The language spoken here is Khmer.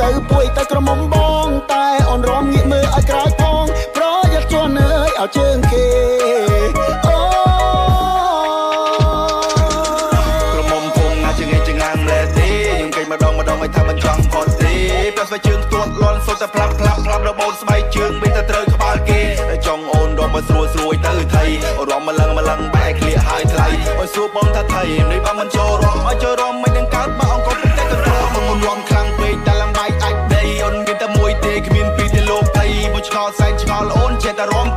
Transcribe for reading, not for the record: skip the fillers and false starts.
ទៅពួយទៅក្រមុំបងតែអូនរំងាកមើលឲ្យក្រោយផងប្រយ័ត្នជន់អើយឲ្យជើងគេអូក្រមុំភុំណាជើងឯងជើងអាំលែទេខ្ញុំគេម្ដងឲ្យថាមិនចង់ផុតទេពេលស្បែកជើងទាត់លាន់សុទ្ធតែផ្លាប់របូតស្បែកជើងមានតែត្រូវក្បាលគេចង់អូនរំមកស្រួយទៅថៃរំម្លឹងបែកក្លៀកហើយថ្លៃអូនសួរបងថាថៃនេះបើមិនចូលរំឲ្យចូលរំមិននឹងកើតបើអង្គតែទៅរំមុនរំខ្លាំងពេកតែឡើងបែកអាចដីអូនមានតែមួយទេគ្មានពីរទេលោកដីមួយឆ្ងល់សែនឆ្ងល់អូនចេះតែរំ